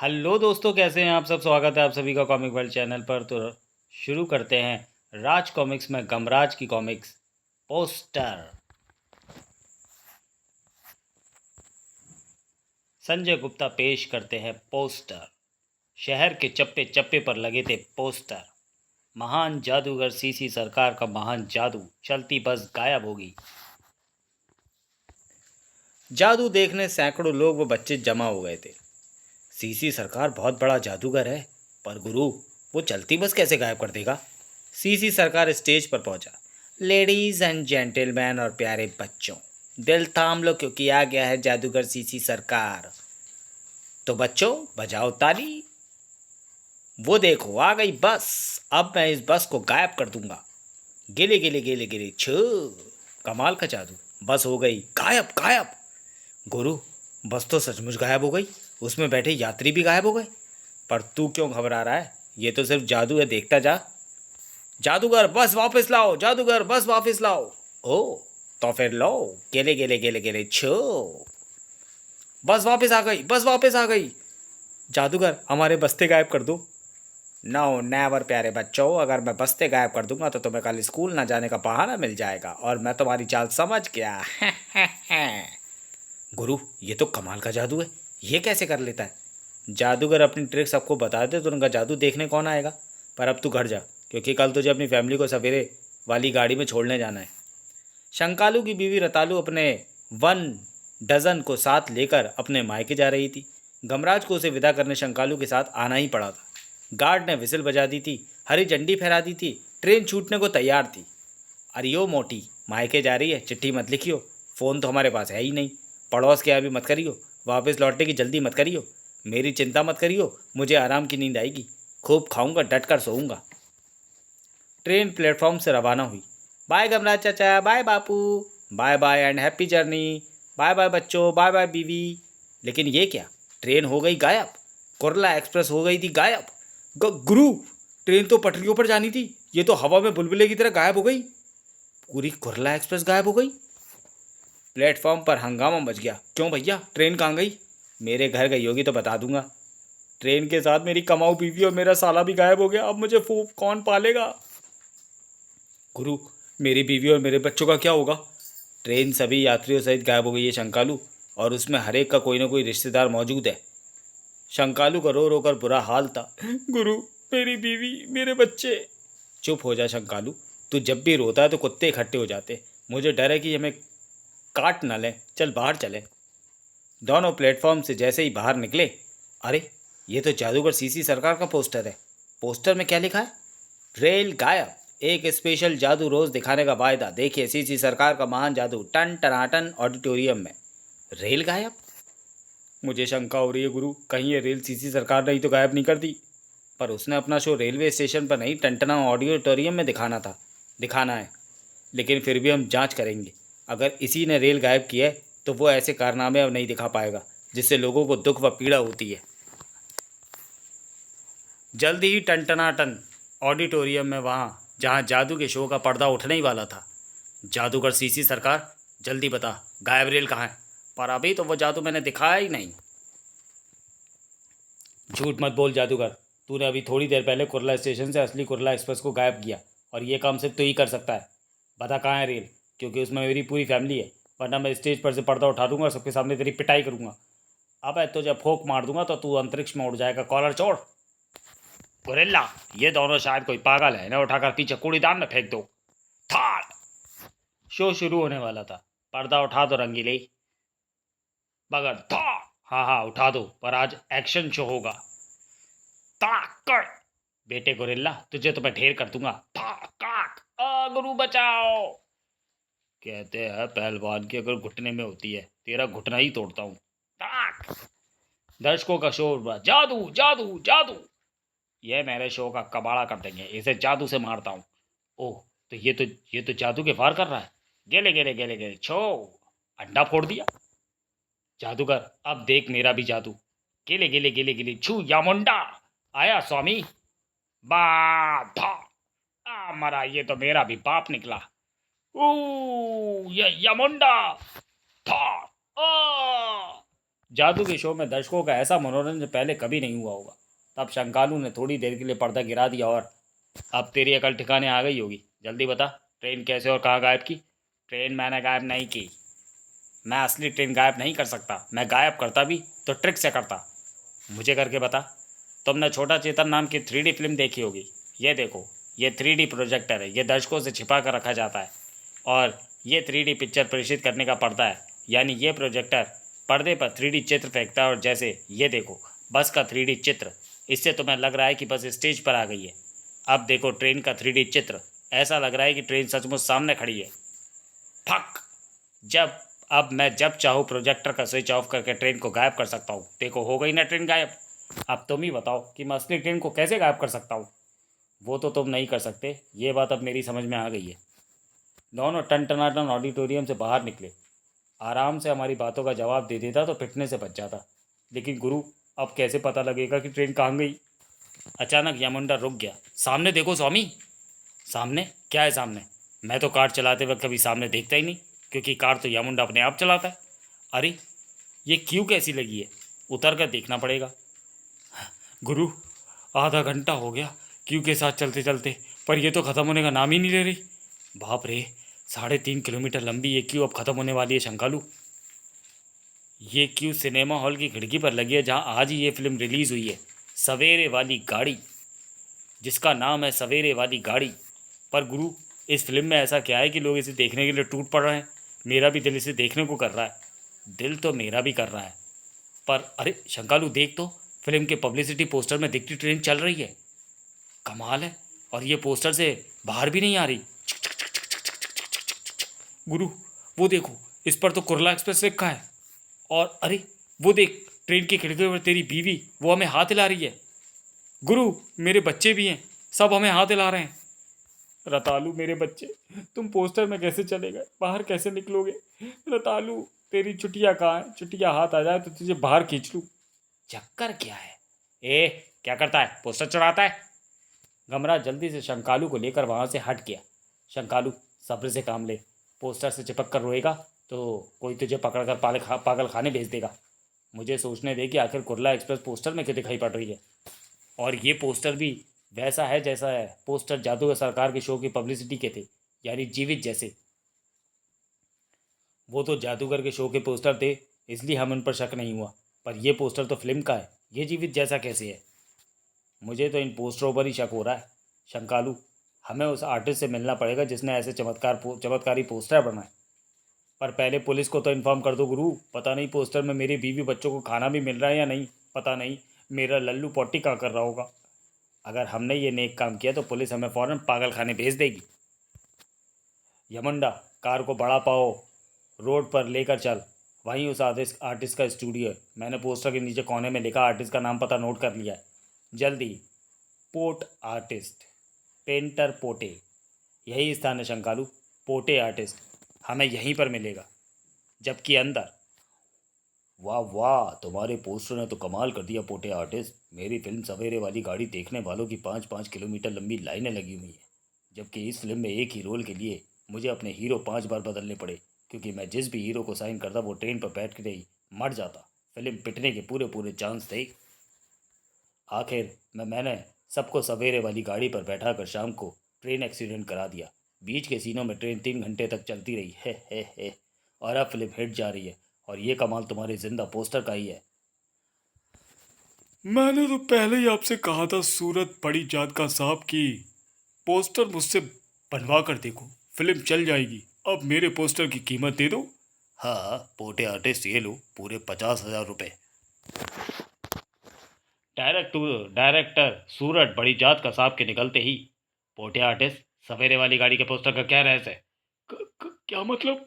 Hello दोस्तों, कैसे हैं आप सब। स्वागत है आप सभी का कॉमिक वर्ल्ड चैनल पर। तो शुरू करते हैं राज कॉमिक्स में गमराज की कॉमिक्स पोस्टर। संजय गुप्ता पेश करते हैं पोस्टर। शहर के चप्पे चप्पे पर लगे थे पोस्टर। महान जादूगर सीसी सरकार का महान जादू, चलती बस गायब होगी। जादू देखने सैकड़ों लोग व बच्चे जमा हो गए थे। सीसी सरकार बहुत बड़ा जादूगर है, पर गुरु, वो चलती बस कैसे गायब कर देगा। सीसी सरकार स्टेज पर पहुंचा। लेडीज एंड जेंटलमैन और प्यारे बच्चों, दिल थाम लो क्योंकि आ गया है जादूगर सीसी सरकार। तो बच्चों, बजाओ ताली। वो देखो, आ गई बस। अब मैं इस बस को गायब कर दूंगा। गिले गिले गिले गिले छू। कमाल का जादू, बस हो गई गायब गायब। गुरु, बस तो सचमुच गायब हो गई। उसमें बैठे यात्री भी गायब हो गए। पर तू क्यों घबरा रहा है? ये तो सिर्फ जादू है, देखता जा। जादूगर बस वापस लाओ, जादूगर बस वापस लाओ। ओ, तो फिर लो। गेले गेले गेले गेले छो। बस वापस आ गई, बस वापस आ गई। जादूगर, हमारे बस्ते गायब कर दो। नो नेवर प्यारे बच्चों, अगर मैं बस्ते गायब कर दूंगा तो तुम्हें कल स्कूल ना जाने का बहाना मिल जाएगा, और मैं तुम्हारी चाल समझ गया। गुरु, ये तो कमाल का जादू है। ये कैसे कर लेता है? जादूगर अपनी ट्रिक सबको बता दे तो उनका जादू देखने कौन आएगा। पर अब तू घर जा, क्योंकि कल तुझे अपनी फैमिली को सवेरे वाली गाड़ी में छोड़ने जाना है। शंकालू की बीवी रतालू अपने 1 डजन को साथ लेकर अपने मायके जा रही थी। गमराज को उसे विदा करने शंकालू के साथ आना ही पड़ा था। गार्ड ने विसिल बजा दी थी, हरी झंडी फहरा दी थी, ट्रेन छूटने को तैयार थी। अरियो मोटी, मायके जा रही है, चिट्ठी मत लिखियो। फ़ोन तो हमारे पास है ही नहीं। पड़ोस के यहाँ भी मत करियो। वापस लौटने की जल्दी मत करियो। मेरी चिंता मत करियो, मुझे आराम की नींद आएगी। खूब खाऊंगा, डट कर सोऊंगा। ट्रेन प्लेटफॉर्म से रवाना हुई। बाय गमराज चाचा, बाय बापू, bye bye and happy journey. Bye bye बच्चों, बाय बाय बीवी। लेकिन ये क्या, ट्रेन हो गई गायब। कुरला एक्सप्रेस हो गई थी गायब। गुरु, ट्रेन तो पटरियों पर जानी थी, ये तो हवा में बुलबुले की तरह गायब हो गई। पूरी कुरला एक्सप्रेस गायब हो गई। प्लेटफॉर्म पर हंगामा मच गया। क्यों भैया, ट्रेन कहाँ गई? मेरे घर गई होगी तो बता दूंगा। ट्रेन के साथ मेरी कमाऊ बीवी और मेरा साला भी गायब हो गया। अब मुझे फूफ कौन पालेगा? गुरु, मेरी बीवी और मेरे बच्चों का क्या होगा? ट्रेन सभी यात्रियों सहित गायब हो गई है शंकालू, और उसमें हर एक का कोई ना कोई रिश्तेदार मौजूद है। शंकालू का रो रो कर बुरा हाल था। गुरु, मेरी बीवी, मेरे बच्चे। चुप हो जा शंकालू, तू जब भी रोता है तो कुत्ते इकट्ठे हो जाते। मुझे डर है कि हमें काट न लें। चल बाहर चले। दोनों प्लेटफॉर्म से जैसे ही बाहर निकले, अरे, ये तो जादूगर सीसी सरकार का पोस्टर है। पोस्टर में क्या लिखा है? रेल गायब, एक स्पेशल जादू रोज दिखाने का वायदा, देखिए सीसी सरकार का महान जादू, टन टनाटन ऑडिटोरियम में। रेल गायब? मुझे शंका हो रही है गुरु, कहीं ये रेल सीसी सरकार ने ही तो गायब नहीं कर दी। पर उसने अपना शो रेलवे स्टेशन पर नहीं, टनटना ऑडिटोरियम में दिखाना है। लेकिन फिर भी हम जांच करेंगे। अगर इसी ने रेल गायब किया है तो वो ऐसे कारनामे अब नहीं दिखा पाएगा जिससे लोगों को दुख व पीड़ा होती है। जल्द ही टनटनाटन ऑडिटोरियम में, वहाँ जहाँ जादू के शो का पर्दा उठने ही वाला था। जादूगर सीसी सरकार, जल्दी बता, गायब रेल कहाँ है? पर अभी तो वो जादू मैंने दिखाया ही नहीं। झूठ मत बोल जादूगर, तूने अभी थोड़ी देर पहले कुरला स्टेशन से असली कुरला एक्सप्रेस को गायब किया, और ये काम सिर्फ तू ही कर सकता है। बता कहाँ है रेल, क्योंकि उसमें मेरी पूरी फैमिली है, वरना मैं स्टेज पर से पर्दा उठा दूंगा और सबके सामने तेरी पिटाई करूंगा। अब तो जब फोक मार दूंगा तो तू अंतरिक्ष में उड़ जाएगा। कॉलर छोड़। गोरिल्ला, ये दोनों शायद कोई पागल है, इन्हें उठाकर पीछे कूड़ीदान में फेंक दो। थाड़। शो शुरू होने वाला था। पर्दा उठा दो रंगीले। बगड़ था। हाँ हाँ, उठा दो, पर आज एक्शन शो होगा। ताकड़। बेटे गोरिल्ला, तुझे तो मैं ढेर कर दूंगा। ताक। गुरु बचाओ। कहते हैं पहलवान की अगर घुटने में होती है, तेरा घुटना ही तोड़ता हूँ। ताक। दर्शकों का शोर हुआ, जादू जादू जादू। ये मेरे शो का कबाड़ा कर देंगे, इसे जादू से मारता हूँ। ओह, तो ये तो जादू के वार कर रहा है। गेले गेले गेले गेले छो। अंडा फोड़ दिया। जादूगर, अब देख मेरा भी जादू। गेले गेले गेले गेले छू या मुंडा। आया स्वामी। बाधा। मरा, ये तो मेरा भी बाप निकला। ये यमुंडा। था। आ जादू के शो में दर्शकों का ऐसा मनोरंजन पहले कभी नहीं हुआ होगा। तब शंकालू ने थोड़ी देर के लिए पर्दा गिरा दिया और, अब तेरी अकल ठिकाने आ गई होगी, जल्दी बता ट्रेन कैसे और कहाँ गायब की। ट्रेन मैंने गायब नहीं की। मैं असली ट्रेन गायब नहीं कर सकता। मैं गायब करता भी तो ट्रिक से करता। मुझे करके बता। तुमने छोटा चेतन नाम की 3D फिल्म देखी होगी। ये देखो, ये 3D प्रोजेक्टर है। ये दर्शकों से छिपा कर रखा जाता है और ये 3D पिक्चर प्रेषित करने का पर्दा है। यानी ये प्रोजेक्टर पर्दे पर 3D चित्र फेंकता है और जैसे ये देखो, बस का 3D चित्र। इससे तुम्हें लग रहा है कि बस स्टेज पर आ गई है। अब देखो ट्रेन का 3D चित्र। ऐसा लग रहा है कि ट्रेन सचमुच सामने खड़ी है। फक। जब अब मैं जब चाहूँ प्रोजेक्टर का स्विच ऑफ करके ट्रेन को गायब कर सकता हूँ। देखो हो गई ना ट्रेन गायब। अब तुम ही बताओ कि मैं असली ट्रेन को कैसे गायब कर सकता हूँ। वो तो तुम नहीं कर सकते, ये बात अब मेरी समझ में आ गई है। दोनों टन ऑडिटोरियम से बाहर निकले। आराम से हमारी बातों का जवाब दे देता तो पिटने से बच जाता। लेकिन गुरु, अब कैसे पता लगेगा कि ट्रेन कहाँ गई। अचानक यमुंडा रुक गया। सामने देखो स्वामी। सामने क्या है? सामने मैं तो कार चलाते वक्त कभी सामने देखता ही नहीं, क्योंकि कार तो यमुंडा अपने आप चलाता है। अरे ये क्यों कैसी लगी है? उतर कर देखना पड़ेगा। गुरु, आधा घंटा हो गया क्यू के साथ चलते चलते, पर ये तो ख़त्म होने का नाम ही नहीं ले रही। बाप रे, 3.5 किलोमीटर लंबी ये क्यू अब ख़त्म होने वाली है शंकालू। ये क्यू सिनेमा हॉल की खिड़की पर लगी है जहाँ आज ही ये फिल्म रिलीज़ हुई है, सवेरे वाली गाड़ी, जिसका नाम है सवेरे वाली गाड़ी। पर गुरु, इस फिल्म में ऐसा क्या है कि लोग इसे देखने के लिए टूट पड़ रहे हैं? मेरा भी दिल इसे देखने को कर रहा है। दिल तो मेरा भी कर रहा है, पर अरे शंकालू देख तो, फिल्म के पब्लिसिटी पोस्टर में दिखती ट्रेन चल रही है। कमाल है। और ये पोस्टर से बाहर भी नहीं आ रही। गुरु वो देखो, इस पर तो कुरला एक्सप्रेस लिखा है। और अरे वो देख, ट्रेन की खिड़की पर तेरी बीवी वो हमें हाथ हिला रही है। गुरु मेरे बच्चे भी हैं, सब हमें हाथ हिला रहे हैं। रतालू मेरे बच्चे, तुम पोस्टर में कैसे चले गए, बाहर कैसे निकलोगे? रतालू तेरी चुटिया कहाँ है? चुटिया हाथ आ जाए तो तुझे बाहर खींच लूँ। चक्कर क्या है? ए क्या करता है? पोस्टर चढ़ाता है। गमरा जल्दी से शंकालू को लेकर वहां से हट गया। शंकालू सब्र से काम ले। पोस्टर से चिपक कर रोएगा तो कोई तुझे पकड़कर पागल खाने भेज देगा। मुझे सोचने दे कि आखिर कुरला एक्सप्रेस पोस्टर में क्यों दिखाई पड़ रही है। और ये पोस्टर भी वैसा है जैसा है पोस्टर जादूगर सरकार के शो की पब्लिसिटी के थे, यानी जीवित जैसे। वो तो जादूगर के शो के पोस्टर थे, इसलिए हम उन पर शक नहीं हुआ। पर यह पोस्टर तो फिल्म का है, ये जीवित जैसा कैसे है? मुझे तो इन पोस्टरों पर ही शक हो रहा है। शंकालू, हमें उस आर्टिस्ट से मिलना पड़ेगा जिसने ऐसे चमत्कारी पोस्टर बनाए। पर पहले पुलिस को तो इन्फॉर्म कर दो गुरु। पता नहीं पोस्टर में मेरी बीवी बच्चों को खाना भी मिल रहा है या नहीं। पता नहीं मेरा लल्लू पॉटी कहाँ कर रहा होगा। अगर हमने ये नेक काम किया तो पुलिस हमें फ़ौरन पागल खाने भेज देगी। यमुंडा, कार को बढ़ा पाओ, रोड पर लेकर चल। वहीं उस आर्टिस्ट का स्टूडियो है। मैंने पोस्टर के नीचे कोने में लिखा आर्टिस्ट का नाम पता नोट कर लिया है। जल्दी। पोर्ट आर्टिस्ट, पेंटर पोटे, यही स्थान है शंकालू। पोटे आर्टिस्ट हमें यहीं पर मिलेगा। जबकि अंदर, वाह वाह, तुम्हारे पोस्टर ने तो कमाल कर दिया पोटे आर्टिस्ट। मेरी फिल्म सवेरे वाली गाड़ी देखने वालों की 5-5 किलोमीटर लंबी लाइनें लगी हुई हैं। जबकि इस फिल्म में एक ही रोल के लिए मुझे अपने हीरो 5 बार बदलने पड़े, क्योंकि मैं जिस भी हीरो को साइन करता वो ट्रेन पर बैठ के ही मर जाता। फिल्म पिटने के पूरे पूरे चांस थे। आखिर मैंने सबको सवेरे वाली गाड़ी पर बैठा कर शाम को ट्रेन एक्सीडेंट करा दिया। बीच के सीनों में ट्रेन 3 घंटे तक चलती रही है। और अब फिल्म हिट जा रही है और ये कमाल तुम्हारे जिंदा पोस्टर का ही है। मैंने तो पहले ही आपसे कहा था सूरत बड़ी जात का साहब की पोस्टर मुझसे बनवा कर देखो, फिल्म चल जाएगी। अब मेरे पोस्टर की कीमत दे दो। हाँ पोटे आर्टिस्ट, ये लो पूरे 50,000 रुपये। डायरेक्टर सूरत बड़ी जात का साहब के निकलते ही, पोटे आर्टिस्ट सवेरे वाली गाड़ी के पोस्टर का क्या रहस्य है? क्या मतलब?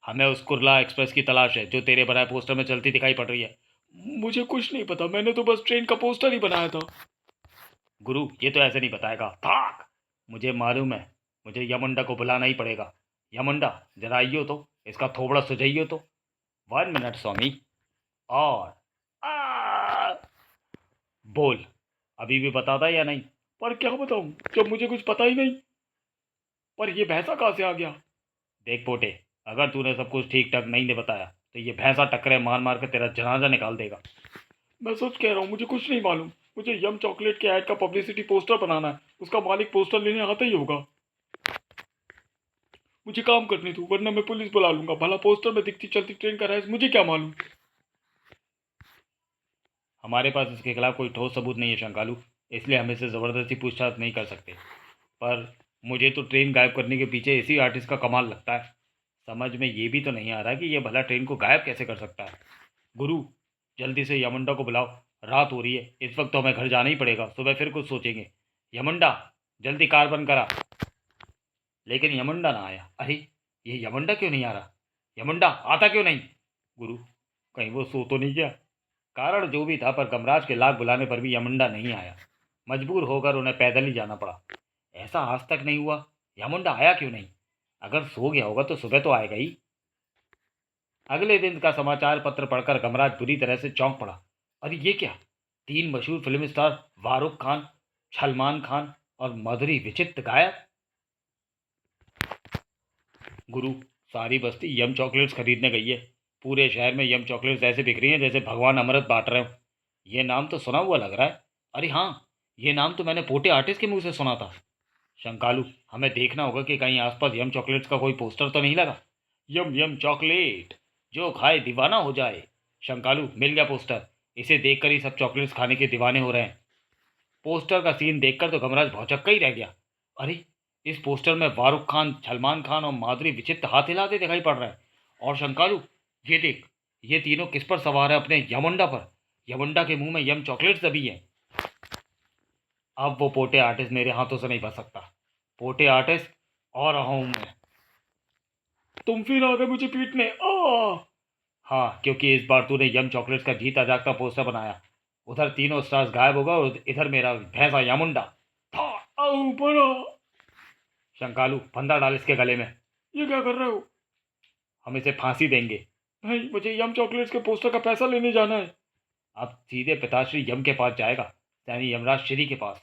हमें उस कुरला एक्सप्रेस की तलाश है जो तेरे बनाए पोस्टर में चलती दिखाई पड़ रही है। मुझे कुछ नहीं पता, मैंने तो बस ट्रेन का पोस्टर ही बनाया था। गुरु ये तो ऐसे नहीं बताएगा। भाग। मुझे मालूम है, मुझे यमुंडा को बुलाना ही पड़ेगा। यमुंडा जरा आइयो तो, इसका थोबड़ा सुझाइयो तो। 1 मिनट स्वामी। और आ! बोल, अभी भी बताता या नहीं? पर क्या बताऊं जब मुझे कुछ पता ही नहीं। पर ये भैंसा कहाँ से आ गया? देख पोटे, अगर तूने सब कुछ ठीक ठाक नहीं ने बताया तो ये भैंसा टक्करे मार मार कर तेरा जनाजा निकाल देगा। मैं सच कह रहा हूँ, मुझे कुछ नहीं मालूम। मुझे यम चॉकलेट के ऐड का पब्लिसिटी पोस्टर बनाना है, उसका मालिक पोस्टर लेने आता ही होगा। मुझे काम करने दो वरना मैं पुलिस बुला लूंगा। भला पोस्टर में दिखती चलती ट्रेन का रहस्य मुझे क्या मालूम। हमारे पास इसके खिलाफ कोई ठोस सबूत नहीं है शंकालू, इसलिए हम इसे ज़बरदस्ती पूछताछ नहीं कर सकते। पर मुझे तो ट्रेन गायब करने के पीछे इसी आर्टिस्ट का कमाल लगता है। समझ में ये भी तो नहीं आ रहा कि ये भला ट्रेन को गायब कैसे कर सकता है। गुरु, जल्दी से यमुंडा को बुलाओ, रात हो रही है, इस वक्त तो हमें घर जाना ही पड़ेगा, सुबह फिर कुछ सोचेंगे। यमुंडा, जल्दी कार बंद करा। लेकिन यमुंडा ना आया। अरे, ये यमुंडा क्यों नहीं आ रहा? यमुंडा आता क्यों नहीं? गुरु, कहीं वो सो तो नहीं गया? कारण जो भी था, पर गमराज के लाख बुलाने पर भी यमुंडा नहीं आया। मजबूर होकर उन्हें पैदल ही जाना पड़ा। ऐसा आज तक नहीं हुआ। यमुंडा आया क्यों नहीं? अगर सो गया होगा तो सुबह तो आएगा ही। अगले दिन का समाचार पत्र पढ़कर गमराज बुरी तरह से चौंक पड़ा। अरे ये क्या, तीन मशहूर फिल्म स्टार फारूक खान, सलमान खान और माधुरी विचित्र गायब। गुरु, सारी बस्ती यम चॉकलेट्स खरीदने गई है। पूरे शहर में यम चॉकलेट्स ऐसे बिक रही हैं जैसे भगवान अमृत बांट रहे हो। ये नाम तो सुना हुआ लग रहा है। अरे हाँ, ये नाम तो मैंने पोटे आर्टिस्ट के मुंह से सुना था। शंकालू, हमें देखना होगा कि कहीं आसपास यम चॉकलेट्स का कोई पोस्टर तो नहीं लगा। यम यम चॉकलेट, जो खाए दीवाना हो जाए। शंकालू, मिल गया पोस्टर। इसे देखकर ही सब चॉकलेट्स खाने के दीवाने हो रहे हैं। पोस्टर का सीन देखकर तो गमराज भौचक्का ही रह गया। अरे, इस पोस्टर में फारूक खान, सलमान खान और माधुरी विचित्र हाथ हिलाते दिखाई पड़ रहे हैं। और शंकालू, ये देख, ये तीनों किस पर सवार है? अपने यमुंडा पर। यमुंडा के मुंह में यम चॉकलेट्स दबी है। अब वो पोटे आर्टिस्ट मेरे हाथों से नहीं बच सकता। पोटे आर्टिस्ट और रहा हूं मैं। तुम फिर आ गए मुझे पीटने। हाँ, क्योंकि इस बार तूने यम चॉकलेट्स का जीता जागता पोस्टर बनाया। उधर तीनों स्टार्स गायब होगा और इधर मेरा भैंसा यमुंडा। था। आओ बड़ा। शंकालू, फंदा डाल इसके गले में। ये क्या कर रहे हो? हम इसे फांसी देंगे। नहीं, मुझे यम चॉकलेट्स के पोस्टर का पैसा लेने जाना है। अब सीधे पिताश्री यम के पास जाएगा, यानी यमराज श्री के पास।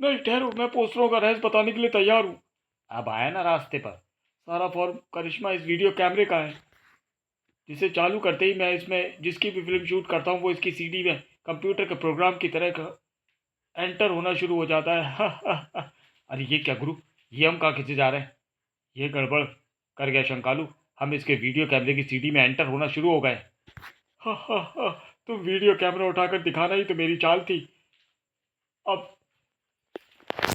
नहीं ठहरो, मैं पोस्टरों का रहस्य बताने के लिए तैयार हूँ। अब आया ना रास्ते पर। सारा फॉर्म करिश्मा इस वीडियो कैमरे का है, जिसे चालू करते ही मैं इसमें जिसकी भी फिल्म शूट करता हूँ वो इसकी सीडी में कंप्यूटर के प्रोग्राम की तरह का एंटर होना शुरू हो जाता है। अरे ये क्या गुरु, ये हम कहाँ खींचे जा रहे हैं? ये गड़बड़ कर गया शंकालू, हम इसके वीडियो कैमरे की सीडी में एंटर होना शुरू हो गए। तुम वीडियो कैमरा उठाकर दिखाना ही तो मेरी चाल थी। अब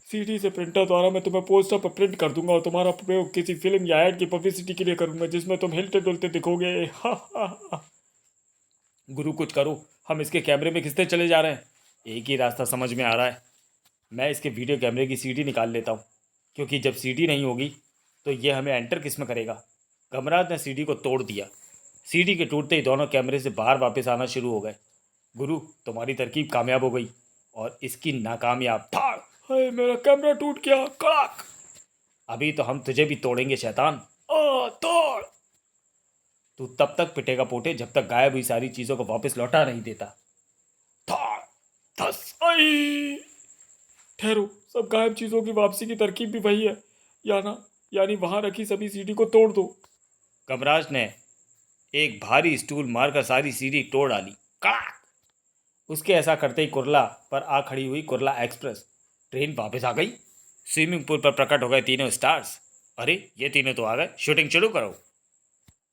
सीडी से प्रिंटर द्वारा मैं तुम्हें पोस्टर पर प्रिंट कर दूंगा और तुम्हारा प्रयोग किसी फिल्म या एड की पब्लिसिटी के लिए करूंगा जिसमें तुम हिलते डुलते दिखोगे। गुरु कुछ करो, हम इसके कैमरे में खिंचते चले जा रहे हैं। एक ही रास्ता समझ में आ रहा है, मैं इसके वीडियो कैमरे की सीडी निकाल लेता हूँ, क्योंकि जब सीडी नहीं होगी तो ये हमें एंटर किस में करेगा। गमराज ने सीडी को तोड़ दिया। सीडी के टूटते ही दोनों कैमरे से बाहर वापस आना शुरू हो गए। गुरु, तुम्हारी तरकीब कामयाब हो गई और इसकी नाकामयाब धाड़। हाय, मेरा कैमरा टूट गया। कड़ाक। अभी तो हम तुझे भी तोड़ेंगे शैतान। तोड़। तू तब तक पिटेगा पोटे जब तक गायब हुई सारी चीजों को वापस लौटा नहीं देता। धाड़। धस। आई। ठहरो, सब गायब चीजों की वापसी की तरकीब भी वही है, यानी वहां रखी सभी सीडी को तोड़ दो। कमराज ने एक भारी स्टूल मारकर सारी सीढ़ी तोड़ डाली। कड़ाक। उसके ऐसा करते ही कुरला पर आ खड़ी हुई कुरला एक्सप्रेस ट्रेन वापस आ गई। स्विमिंग पूल पर प्रकट हो गए तीनों स्टार्स। अरे, ये तीनों तो आ गए, शूटिंग शुरू करो।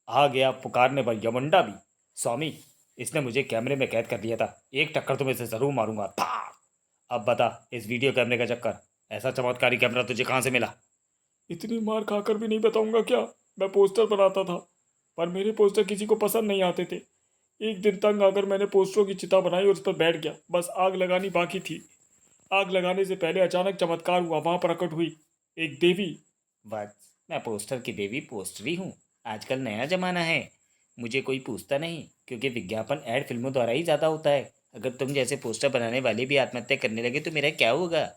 आ गया पुकारने पर यमुंडा भी। स्वामी, इसने मुझे कैमरे में कैद कर दिया था, एक टक्कर तो मैं इसे जरूर मारूंगा। था। अब बता, इस वीडियो कैमरे का चक्कर, ऐसा चमत्कारी कैमरा तुझे कहाँ से मिला? इतनी मार खाकर भी नहीं बताऊंगा क्या? मैं पोस्टर बनाता था, पर मेरे पोस्टर किसी को पसंद नहीं आते थे। एक दिन तंग आकर मैंने पोस्टरों की चिता बनाई और उस पर बैठ गया। बस आग लगानी बाकी थी। आग लगाने से पहले अचानक चमत्कार हुआ। वहां प्रकट हुई एक देवी। वत्स, मैं पोस्टर की देवी पोस्टर ही हूँ। आजकल नया जमाना है, मुझे कोई पूछता नहीं, क्योंकि विज्ञापन ऐड फिल्मों द्वारा ही ज़्यादा होता है। अगर तुम जैसे पोस्टर बनाने वाले भी आत्महत्या करने लगे तो मेरा क्या होगा?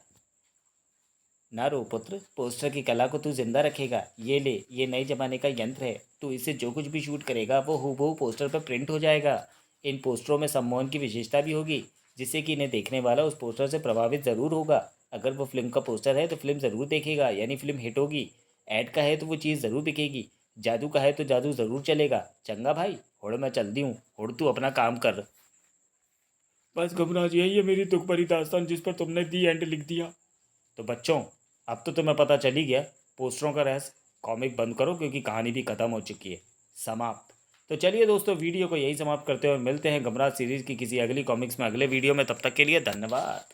ना रो पुत्र, पोस्टर की कला को तू जिंदा रखेगा। ये ले, ये नए जमाने का यंत्र है, तू इससे जो कुछ भी शूट करेगा वो हूबहू पोस्टर पर प्रिंट हो जाएगा। इन पोस्टरों में सम्मोहन की विशेषता भी होगी, जिससे कि इन्हें देखने वाला उस पोस्टर से प्रभावित ज़रूर होगा। अगर वो फिल्म का पोस्टर है तो फिल्म ज़रूर देखेगा, यानी फिल्म हिट होगी। ऐड का है तो वो चीज़ ज़रूर बिकेगी। जादू का है तो जादू ज़रूर चलेगा। चंगा भाई, हुड़ मैं चलती हूँ, हुड़ तू अपना काम कर। बस घबराहट, यही है मेरी दुख भरी दास्तान जिस पर तुमने दी एंड लिख दिया। तो बच्चों, अब तो तुम्हें पता चल ही गया पोस्टरों का रहस्य। कॉमिक बंद करो क्योंकि कहानी भी ख़त्म हो चुकी है। समाप्त। तो चलिए दोस्तों, वीडियो को यही समाप्त करते हैं और मिलते हैं गमराज सीरीज़ की किसी अगली कॉमिक्स में अगले वीडियो में। तब तक के लिए धन्यवाद।